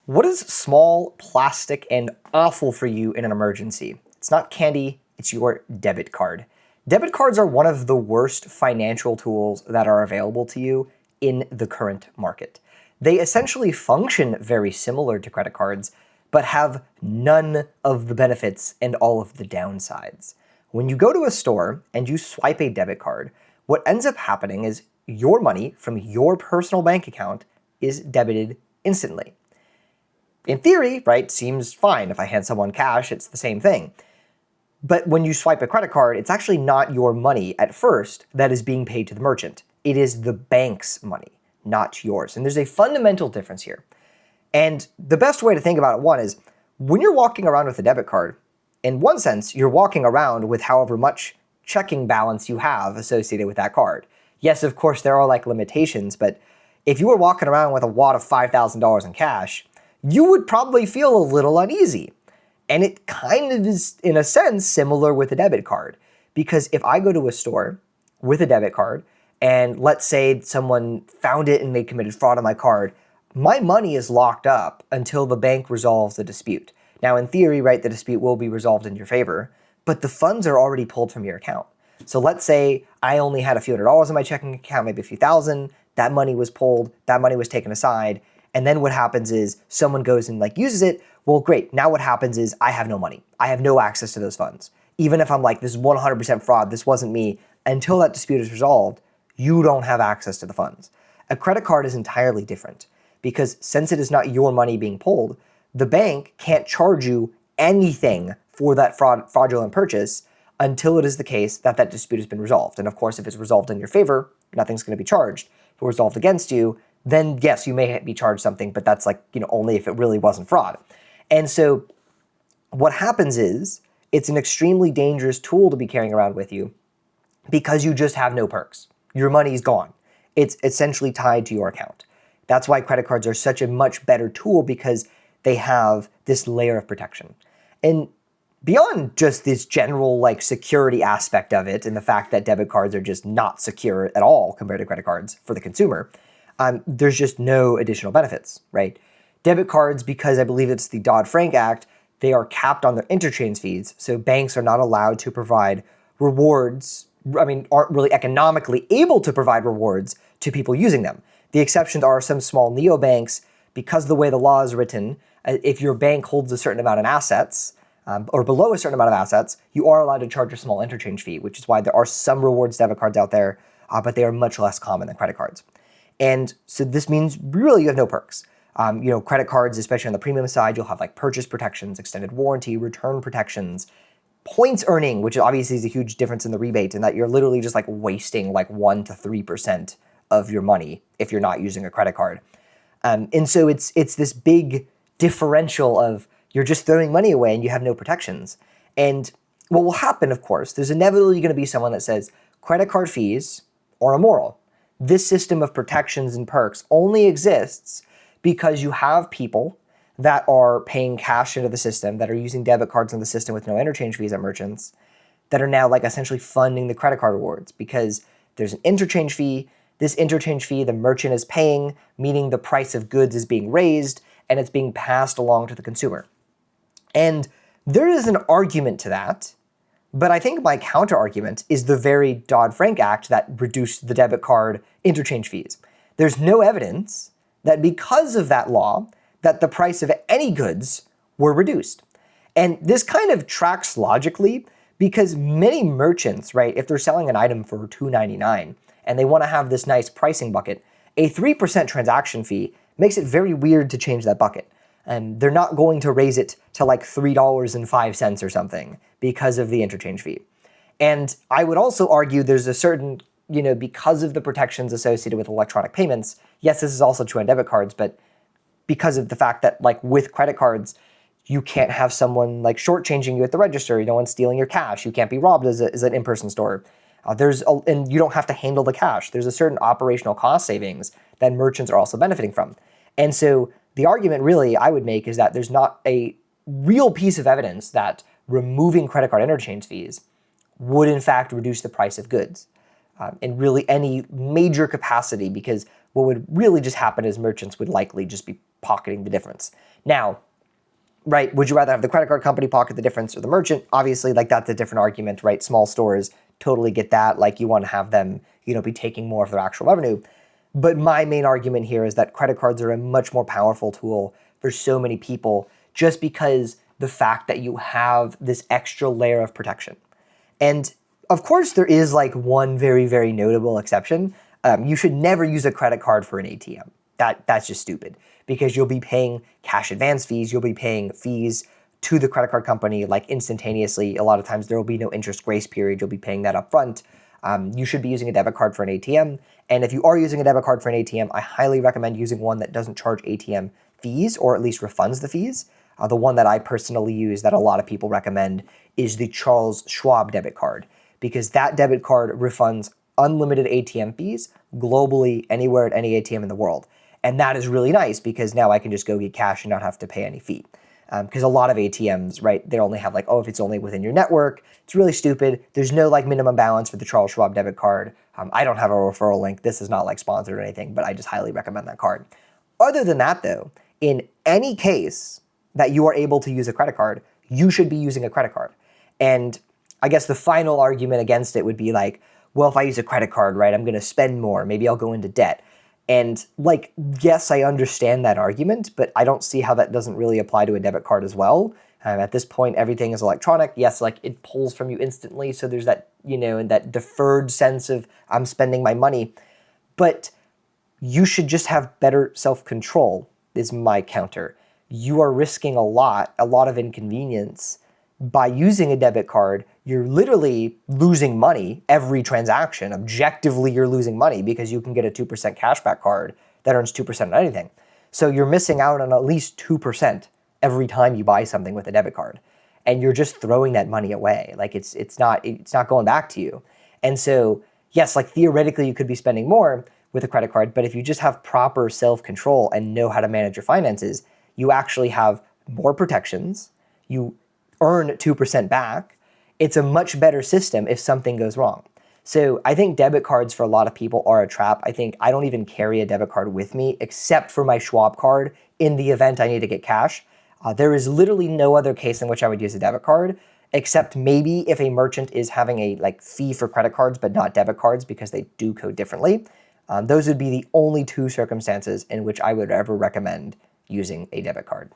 What is small, plastic, and awful for you in an emergency? It's not candy, it's your debit card. Debit cards are one of the worst financial tools that are available to you in the current market. They essentially function very similar to credit cards, but have none of the benefits and all of the downsides. When you go to a store and you swipe a debit card, what ends up happening is your money from your personal bank account is debited instantly. In theory, right, seems fine. If I hand someone cash, it's the same thing. But when you swipe a credit card, it's actually not your money at first that is being paid to the merchant. It is the bank's money, not yours. And there's a fundamental difference here. And the best way to think about it, one, is when you're walking around with a debit card, in one sense, you're walking around with however much checking balance you have associated with that card. Yes, of course, there are like limitations, but if you were walking around with a wad of $5,000 in cash, you would probably feel a little uneasy. And it kind of is, in a sense, similar with a debit card. Because if I go to a store with a debit card, and let's say someone found it and they committed fraud on my card, my money is locked up until the bank resolves the dispute. Now, in theory, right, the dispute will be resolved in your favor, but the funds are already pulled from your account. So let's say I only had a few $100s in my checking account, maybe a few thousand, that money was pulled, that money was taken aside, and then what happens is someone goes and uses it. Well, great. Now what happens is I have no money. I have no access to those funds. Even if I'm like, this is 100% fraud, this wasn't me, until that dispute is resolved, you don't have access to the funds. A credit card is entirely different because since it is not your money being pulled, the bank can't charge you anything for that fraudulent purchase until it is the case that that dispute has been resolved. And of course, if it's resolved in your favor, nothing's going to be charged. If it's resolved against you, then yes, you may be charged something, but that's only if it really wasn't fraud. And so what happens is it's an extremely dangerous tool to be carrying around with you because you just have no perks. Your money's gone. It's essentially tied to your account. That's why credit cards are such a much better tool because they have this layer of protection. And beyond just this general security aspect of it and the fact that debit cards are just not secure at all compared to credit cards for the consumer, there's just no additional benefits, right? Debit cards, because I believe it's the Dodd-Frank Act, they are capped on their interchange fees. So banks are not allowed to provide rewards, aren't really economically able to provide rewards to people using them. The exceptions are some small neobanks. Because of the way the law is written, if your bank holds a certain amount of assets, or below a certain amount of assets, you are allowed to charge a small interchange fee, which is why there are some rewards debit cards out there, but they are much less common than credit cards. And so this means really you have no perks. Credit cards, especially on the premium side, you'll have purchase protections, extended warranty, return protections, points earning, which obviously is a huge difference in the rebate, in that you're literally just wasting 1 to 3% of your money if you're not using a credit card. And so it's this big differential of you're just throwing money away and you have no protections. And what will happen, of course, there's inevitably going to be someone that says credit card fees are immoral. This system of protections and perks only exists because you have people that are paying cash into the system, that are using debit cards in the system with no interchange fees at merchants, that are now essentially funding the credit card rewards because there's an interchange fee. This interchange fee the merchant is paying, meaning the price of goods is being raised and it's being passed along to the consumer. And there is an argument to that, but I think my counter argument is the very Dodd-Frank Act that reduced the debit card interchange fees. There's no evidence that because of that law, that the price of any goods were reduced. And this kind of tracks logically because many merchants, right, if they're selling an item for $2.99 and they want to have this nice pricing bucket, a 3% transaction fee makes it very weird to change that bucket. And they're not going to raise it to $3.05 or something because of the interchange fee. And I would also argue there's a certain, because of the protections associated with electronic payments, yes, this is also true on debit cards, but because of the fact that with credit cards, you can't have someone shortchanging you at the register, no one's stealing your cash, you can't be robbed as an in-person store. And you don't have to handle the cash. There's a certain operational cost savings that merchants are also benefiting from. And so the argument really I would make is that there's not a real piece of evidence that removing credit card interchange fees would in fact reduce the price of goods in really any major capacity, because what would really just happen is merchants would likely just be pocketing the difference. Now, right, would you rather have the credit card company pocket the difference or the merchant? Obviously, like that's a different argument, right? Small stores totally get that. Like you want to have them, be taking more of their actual revenue. But my main argument here is that credit cards are a much more powerful tool for so many people just because the fact that you have this extra layer of protection. And of course, there is like one very, very notable exception. You should never use a credit card for an ATM. That's just stupid because you'll be paying cash advance fees. You'll be paying fees to the credit card company like instantaneously. A lot of times there will be no interest grace period. You'll be paying that up front. You should be using a debit card for an ATM. And if you are using a debit card for an ATM, I highly recommend using one that doesn't charge ATM fees or at least refunds the fees. The one that I personally use that a lot of people recommend is the Charles Schwab debit card because that debit card refunds unlimited ATM fees globally anywhere at any ATM in the world. And that is really nice because now I can just go get cash and not have to pay any fee. Because a lot of ATMs, right, they only have like, oh, if it's only within your network, it's really stupid. There's no like minimum balance for the Charles Schwab debit card. I don't have a referral link. This is not like sponsored or anything, but I just highly recommend that card. Other than that though, in any case that you are able to use a credit card, you should be using a credit card. And I guess the final argument against it would be like, well, if I use a credit card, right, I'm going to spend more. Maybe I'll go into debt. And like, yes, I understand that argument, but I don't see how that doesn't really apply to a debit card as well. At this point, everything is electronic. Yes, like it pulls from you instantly. So there's that, and that deferred sense of I'm spending my money. But you should just have better self-control is my counter. You are risking a lot of inconvenience. By using a debit card, you're literally losing money every transaction. Objectively, you're losing money because you can get a 2% cashback card that earns 2% on anything. So you're missing out on at least 2% every time you buy something with a debit card. And you're just throwing that money away. Like it's not going back to you. And so, yes, like theoretically you could be spending more with a credit card, but if you just have proper self-control and know how to manage your finances, you actually have more protections. You earn 2% back. It's a much better system if something goes wrong. So I think debit cards for a lot of people are a trap. I think I don't even carry a debit card with me except for my Schwab card in the event I need to get cash. There is literally no other case in which I would use a debit card except maybe if a merchant is having a fee for credit cards but not debit cards because they do code differently. Those would be the only two circumstances in which I would ever recommend using a debit card.